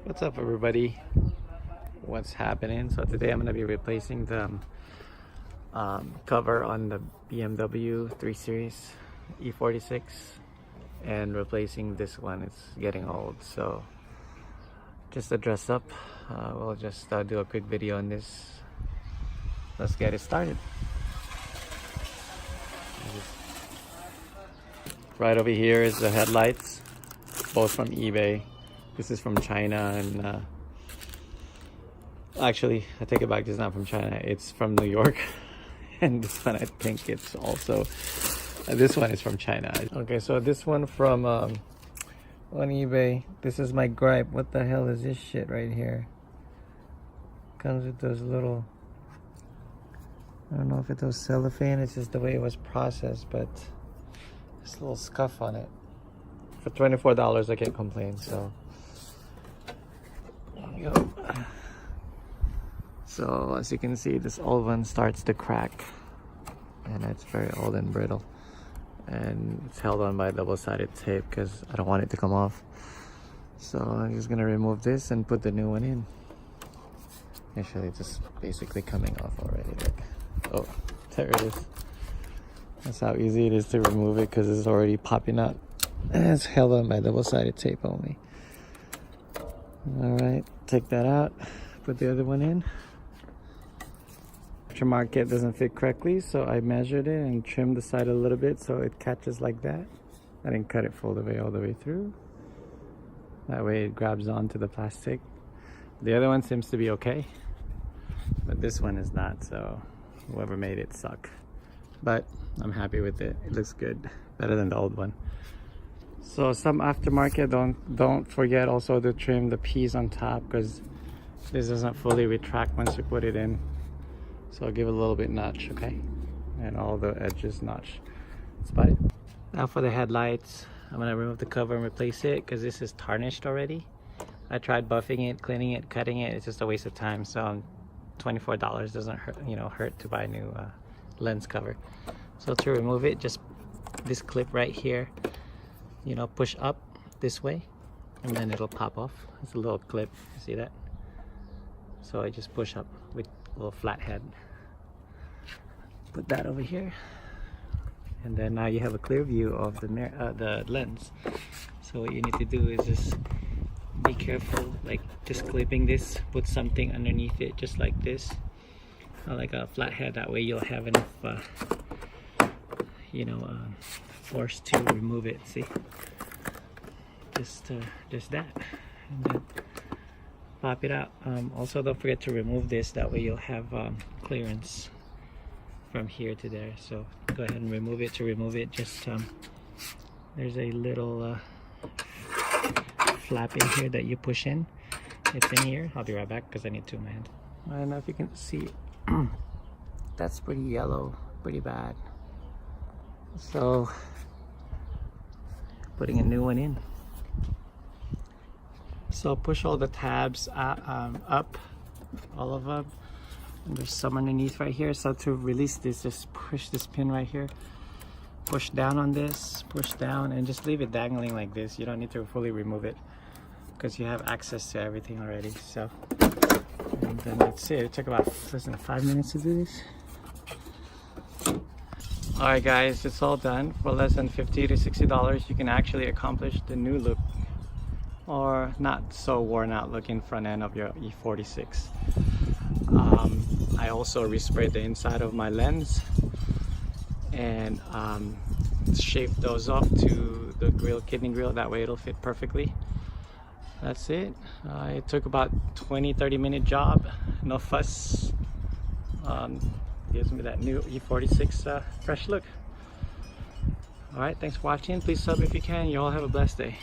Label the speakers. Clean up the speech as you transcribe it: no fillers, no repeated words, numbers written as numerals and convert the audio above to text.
Speaker 1: What's up, everybody? What's happening? So today I'm going to be replacing the cover on the BMW 3 Series e46 and replacing this one. It's getting old, so just to dress up, we'll just do a quick video on this. Let's get it started. Right over here is the headlights, both from eBay. This is from China, and actually I take it back, this is not from China, it's from New York. And this one, I think it's also this one is from China. Okay, so this one from on eBay. This is my gripe. What the hell is this shit right here? Comes with those little, I don't know if it's those cellophane, it's just the way it was processed, but this little scuff on it. For $24 I can't complain. So there we go. So as you can see, this old one starts to crack, and it's very old and brittle, and it's held on by double-sided tape because I don't want it to come off. So I'm just gonna remove this and put the new one in. Actually, it's just basically coming off already. Look. Oh, there it is. That's how easy it is to remove it, because it's already popping out. And it's held on by double-sided tape only. Alright, take that out, put the other one in. Aftermarket doesn't fit correctly, so I measured it and trimmed the side a little bit so it catches like that. I didn't cut it all the way through. That way it grabs onto the plastic. The other one seems to be okay, but this one is not, so whoever made it suck. But I'm happy with it. It looks good, better than the old one. So some aftermarket, don't forget also to trim the piece on top, because this doesn't fully retract once you put it in. So give it a little bit notch, okay? And all the edges notch. That's about it. Now for the headlights, I'm gonna remove the cover and replace it, because this is tarnished already. I tried buffing it, cleaning it, cutting it. It's just a waste of time. So $24 doesn't hurt to buy a new lens cover. So to remove it, just this clip right here, push up this way, and then it'll pop off. It's a little clip, you see that? So I just push up with a little flat head. Put that over here, and then now you have a clear view of the mirror, the lens. So what you need to do is just be careful, like just clipping this, put something underneath it just like this, like a flat head. That way you'll have enough force to remove it. See, just that, and then pop it out. Also, don't forget to remove this. That way you'll have clearance from here to there. So go ahead and remove it. To remove it, just there's a little flap in here that you push in. It's in here. I'll be right back because I need two in my hand. I don't know if you can see. That's pretty yellow, pretty bad. So putting a new one in. So push all the tabs up, all of them. And there's some underneath right here. So to release this, just push this pin right here. Push down on this, push down, and just leave it dangling like this. You don't need to fully remove it, because you have access to everything already. So, and then that's it. It took about 5 minutes to do this. Alright guys, it's all done. For less than $50 to $60, you can actually accomplish the new look, or not so worn out looking front end of your e46. I also resprayed the inside of my lens and shaved those off to the kidney grill. That way it'll fit perfectly. That's it. It took about 20-30 minute job, no fuss. Gives me that new e46 fresh look. Alright, thanks for watching. Please sub if you can. You all have a blessed day.